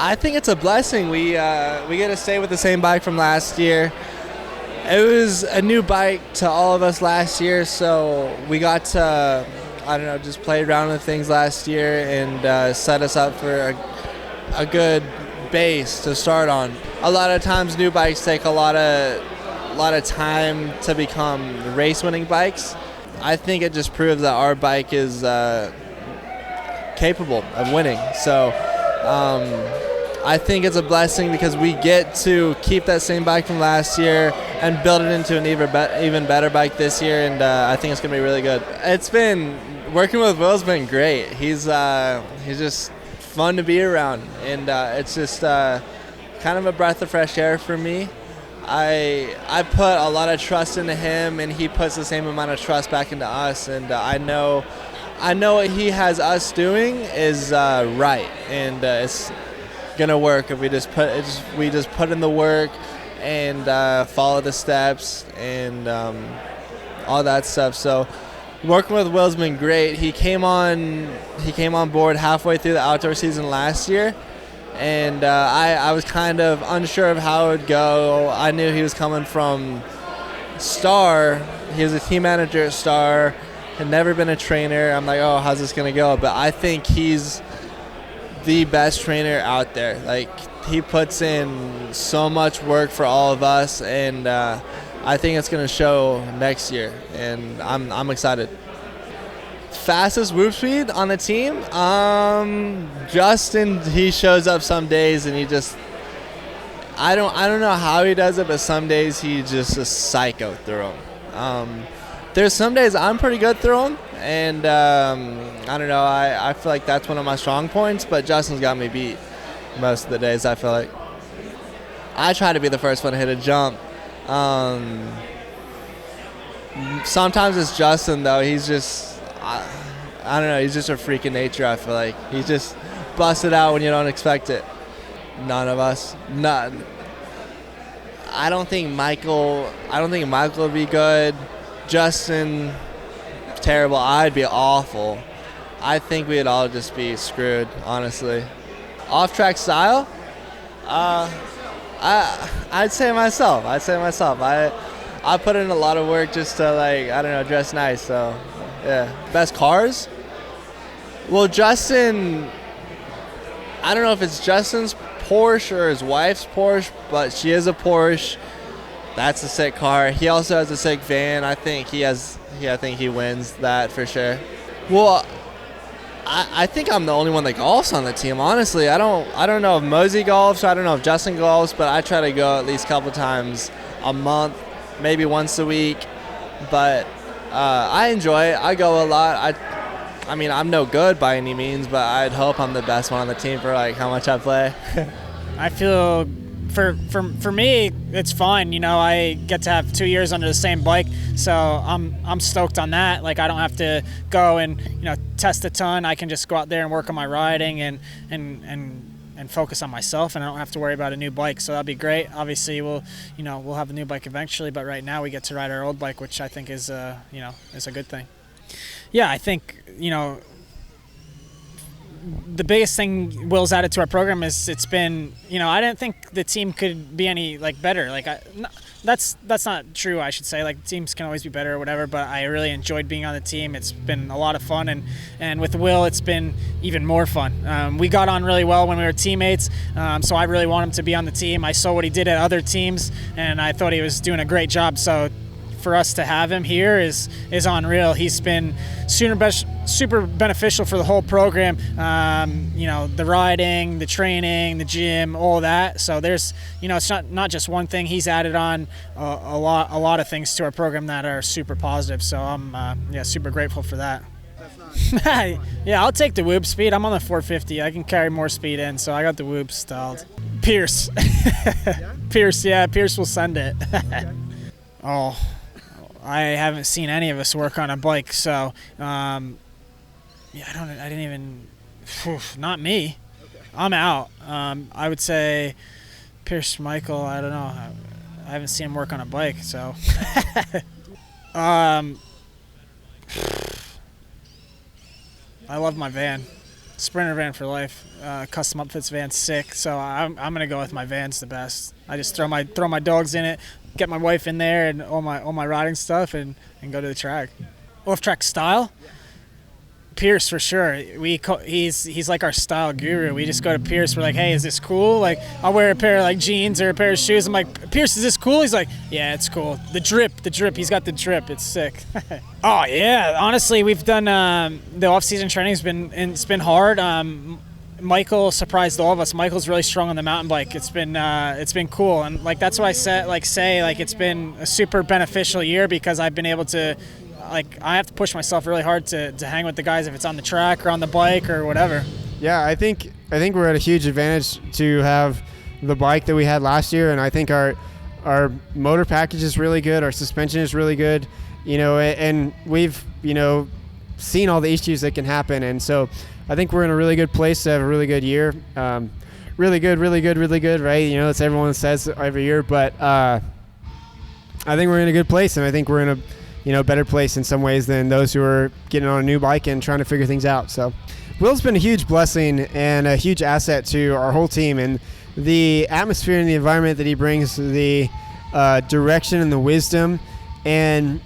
I think it's a blessing. We get to stay with the same bike from last year. It was a new bike to all of us last year, so we got to, just play around with things last year and set us up for a good base to start on. A lot of times new bikes take a lot of time to become race-winning bikes. I think it just proves that our bike is capable of winning. So I think it's a blessing because we get to keep that same bike from last year and build it into an even better bike this year, and I think it's going to be really good. It's been, working with Wil's been great. He's just fun to be around, and it's just kind of a breath of fresh air for me. I put a lot of trust into him, and he puts the same amount of trust back into us, and I know what he has us doing is right, and it's gonna work if we just put in the work and follow the steps and all that stuff. So working with Wil's been great. He came on board halfway through the outdoor season last year, and I was kind of unsure of how it would go. I knew he was coming from Star. He was a team manager at Star, had never been a trainer. I'm like, oh, how's this gonna go? But I think he's the best trainer out there. Like, he puts in so much work for all of us, and I think it's gonna show next year, and I'm excited. Fastest whoop speed on the team, Justin, he shows up some days and he just, I don't know how he does it, but some days he just a psycho through them. There's some days I'm pretty good through them, and I don't know, I feel like that's one of my strong points, but Justin's got me beat most of the days, I feel like. I try to be the first one to hit a jump. Sometimes it's Justin, though. He's just, I don't know, he's just a freak of nature, I feel like. He's just busted out when you don't expect it. None of us. None. I don't think Michael would be good. Justin, terrible. I'd be awful. I think we'd all just be screwed, honestly. Off-track style? I'd say myself. I put in a lot of work just to, dress nice, so, yeah. Best cars? Well, Justin, I don't know if it's Justin's Porsche or his wife's Porsche, but she is a Porsche. That's a sick car. He also has a sick van. I think he wins that for sure. Well, I think I'm the only one that golfs on the team, honestly. I don't know if Mosey golfs, I don't know if Justin golfs, but I try to go at least a couple times a month, maybe once a week. But I enjoy it. I go a lot. I mean, I'm no good by any means, but I'd hope I'm the best one on the team for how much I play. I feel for me, it's fun. I get to have 2 years under the same bike, so I'm stoked on that. I don't have to go and test a ton. I can just go out there and work on my riding and focus on myself, and I don't have to worry about a new bike. So that'd be great. Obviously, we'll have a new bike eventually, but right now we get to ride our old bike, which I think is is a good thing. Yeah, I think the biggest thing Wil's added to our program is it's been, I didn't think the team could be any better. That's not true, I should say. Teams can always be better or whatever, but I really enjoyed being on the team. It's been a lot of fun, and with Wil, it's been even more fun. We got on really well when we were teammates, so I really want him to be on the team. I saw what he did at other teams, and I thought he was doing a great job. So for us to have him here is unreal. He's been super beneficial for the whole program. The riding, the training, the gym, all that. So there's, it's not just one thing. He's added on a lot of things to our program that are super positive. So I'm super grateful for that. That's nice. Yeah, I'll take the whoop speed. I'm on the 450. I can carry more speed in, so I got the whoop styled. Pierce. Yeah? Pierce will send it. Okay. Oh, I haven't seen any of us work on a bike, so I didn't even, not me. Okay. I'm out. I would say Pierce, Michael, I don't know. I haven't seen him work on a bike, so. I love my van. Sprinter van for life. Custom upfits van's sick, so I'm gonna go with my van's the best. I just throw my dogs in it, get my wife in there, and all my riding stuff, and go to the track. Off track style. Pierce for sure. He's like our style guru. We just go to Pierce. We're like, hey, is this cool? Like, I'll wear a pair of like jeans or a pair of shoes. I'm like, Pierce, is this cool? He's like, yeah, it's cool. The drip. He's got the drip. It's sick. Oh yeah. Honestly, we've done the off-season training's been hard. Michael surprised all of us. Michael's really strong on the mountain bike. It's been cool, and like that's why I say it's been a super beneficial year because I've been able to. Like, I have to push myself really hard to hang with the guys if it's on the track or on the bike or whatever. Yeah, I think we're at a huge advantage to have the bike that we had last year, and I think our motor package is really good, our suspension is really good, and we've, seen all the issues that can happen, and so I think we're in a really good place to have a really good year. Really good, right? That's everyone says every year, but I think we're in a good place, and I think we're in a better place in some ways than those who are getting on a new bike and trying to figure things out. So Wil's been a huge blessing and a huge asset to our whole team, and the atmosphere and the environment that he brings, the direction and the wisdom, and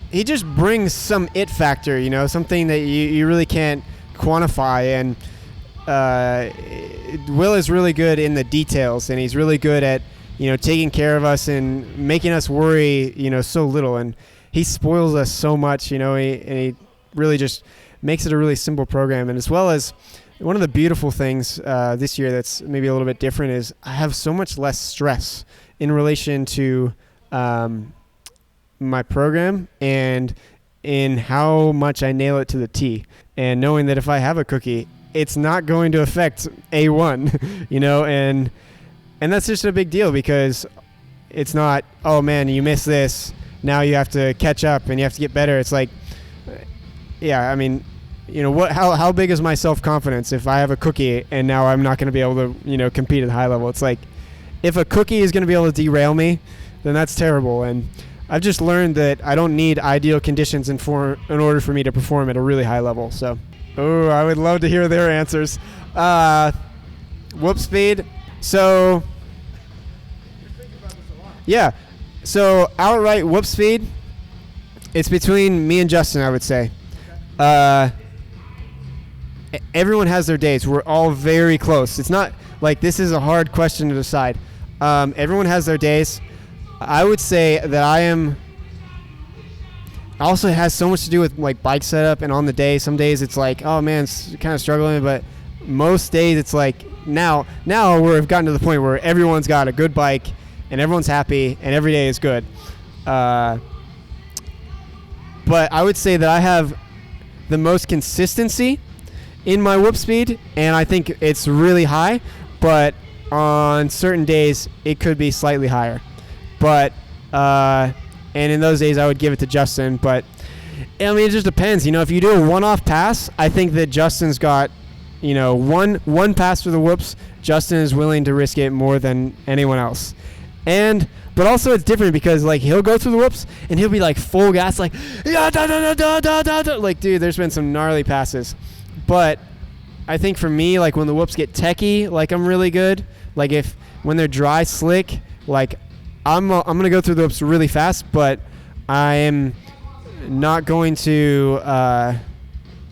he just brings some it factor, something that you really can't quantify. And Wil is really good in the details, and he's really good at taking care of us and making us worry, so little. And he spoils us so much, and he really just makes it a really simple program. And as well as one of the beautiful things this year that's maybe a little bit different is I have so much less stress in relation to my program and in how much I nail it to the T. And knowing that if I have a cookie, it's not going to affect A1, and that's just a big deal because it's not, oh man, you missed this, now you have to catch up and you have to get better. It's like, yeah, I mean, how big is my self-confidence if I have a cookie and now I'm not going to be able to, compete at a high level? It's like, if a cookie is going to be able to derail me, then that's terrible. And I've just learned that I don't need ideal conditions in order for me to perform at a really high level. So, I would love to hear their answers. Whoop speed. So, yeah. So outright whoop speed, it's between me and Justin, I would say. Everyone has their days. We're all very close. It's not like this is a hard question to decide. Everyone has their days. I would say that also has so much to do with like bike setup and on the day. Some days it's like, oh man, it's kind of struggling, but most days it's like now we've gotten to the point where everyone's got a good bike and everyone's happy and every day is good. But I would say that I have the most consistency in my whoop speed, and I think it's really high, but on certain days it could be slightly higher. But and in those days I would give it to Justin, but I mean it just depends. If you do a one-off pass, I think that Justin's got one pass for the whoops. Justin is willing to risk it more than anyone else. But also it's different because like he'll go through the whoops and he'll be like full gas, like yeah, da, da, da, da, da, da. Like dude, there's been some gnarly passes. But I think for me, like when the whoops get techie, like I'm really good. Like when they're dry, slick, like I'm gonna go through the whoops really fast, but I am not going to I'm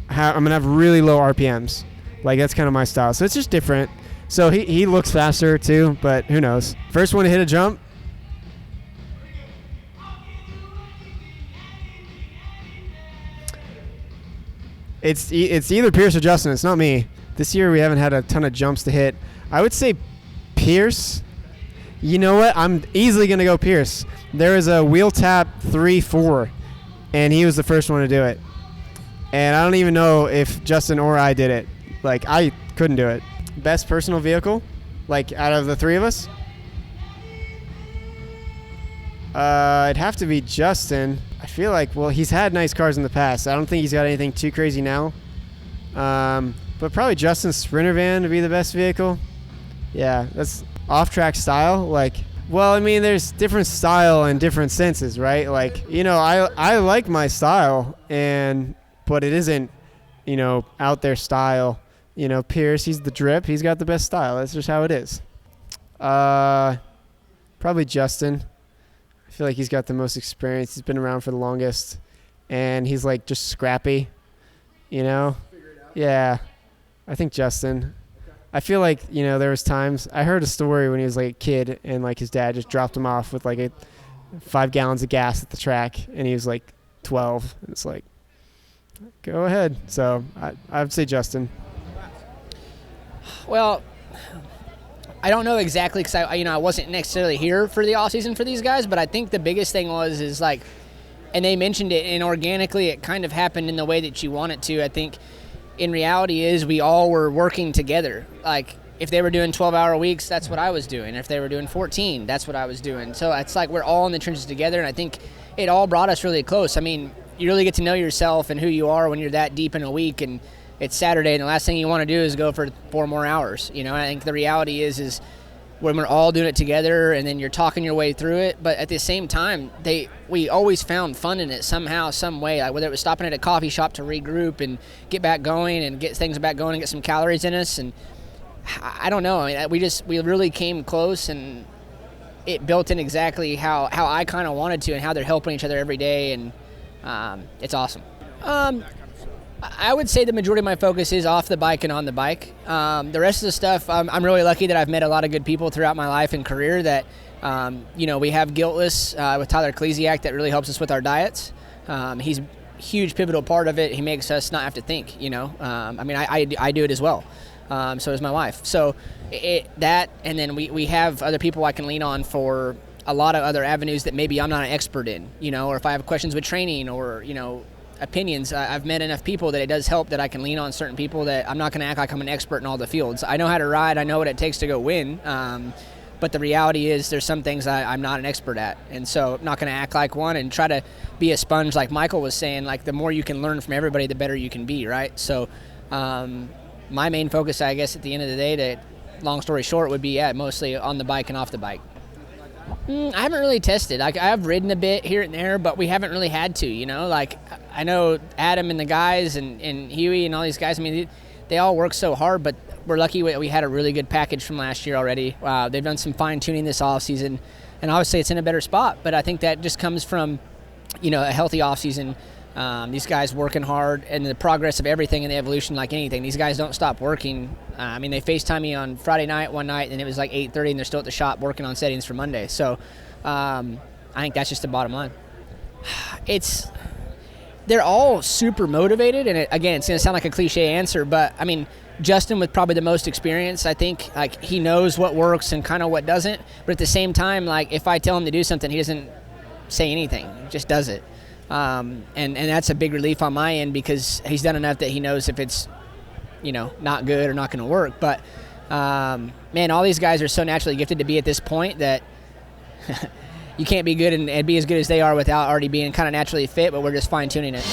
gonna have really low RPMs. Like that's kind of my style. So it's just different. So he looks faster too, but who knows? First one to hit a jump. It's either Pierce or Justin. It's not me. This year we haven't had a ton of jumps to hit. I would say Pierce. You know what? I'm easily going to go Pierce. There was a wheel tap 3-4, and he was the first one to do it. And I don't even know if Justin or I did it. Like, I couldn't do it. Best personal vehicle? Like, out of the three of us? It'd have to be Justin. I feel like, well, he's had nice cars in the past. I don't think he's got anything too crazy now. But probably Justin's Sprinter van to be the best vehicle. Yeah, that's off-track style. Like, well, I mean, there's different style and different senses, right? Like, I like my style, but it isn't, out there style. Pierce, he's the drip. He's got the best style. That's just how it is. Probably Justin. I feel like he's got the most experience. He's been around for the longest, and he's like just scrappy, Yeah, I think Justin. I feel like, there was times I heard a story when he was like a kid and like his dad just dropped him off with like 5 gallons of gas at the track, and he was like 12. It's like, go ahead. So I would say Justin. Well, I don't know exactly because I wasn't necessarily here for the off season for these guys, but I think the biggest thing is like, and they mentioned it, and organically it kind of happened in the way that you want it to. I think in reality is we all were working together. Like if they were doing 12-hour weeks, that's what I was doing. If they were doing 14, that's what I was doing. So it's like we're all in the trenches together, and I think it all brought us really close. I mean, you really get to know yourself and who you are when you're that deep in a week, and it's Saturday, and the last thing you want to do is go for 4 more hours. I think the reality is when we're all doing it together, and then you're talking your way through it. But at the same time, we always found fun in it somehow, some way. Like whether it was stopping at a coffee shop to regroup and get back going and get things back going and get some calories in us. And I don't know. I mean, we really came close, and it built in exactly how I kind of wanted to, and how they're helping each other every day, and it's awesome. I would say the majority of my focus is off the bike and on the bike. The rest of the stuff, I'm really lucky that I've met a lot of good people throughout my life and career that, we have Guiltless with Tyler Klesiak that really helps us with our diets. He's a huge pivotal part of it. He makes us not have to think, I do it as well. So does my wife. So that, and then we have other people I can lean on for a lot of other avenues that maybe I'm not an expert in, or if I have questions with training or, opinions. I've met enough people that it does help that I can lean on certain people that I'm not going to act like I'm an expert in all the fields. I know how to ride. I know what it takes to go win. But the reality is there's some things I'm not an expert at. And so I'm not going to act like one and try to be a sponge like Michael was saying. Like the more you can learn from everybody, the better you can be, right? So my main focus, I guess, at the end of the day, long story short, would be, mostly on the bike and off the bike. I haven't really tested. I've ridden a bit here and there, but we haven't really had to, Like, I know Adam and the guys and Huey and all these guys, I mean, they all work so hard, but we're lucky we had a really good package from last year already. They've done some fine-tuning this offseason, and obviously it's in a better spot, but I think that just comes from, a healthy offseason. These guys working hard, and the progress of everything and the evolution, like anything. These guys don't stop working. They FaceTime me on Friday night one night, and it was like 8:30, and they're still at the shop working on settings for Monday. So I think that's just the bottom line. They're all super motivated, and again, it's going to sound like a cliche answer, but Justin with probably the most experience, I think, like he knows what works and kind of what doesn't. But at the same time, like if I tell him to do something, he doesn't say anything, he just does it. And that's a big relief on my end because he's done enough that he knows if it's, not good or not going to work. But, man, all these guys are so naturally gifted to be at this point that you can't be good and be as good as they are without already being kind of naturally fit, but we're just fine-tuning it.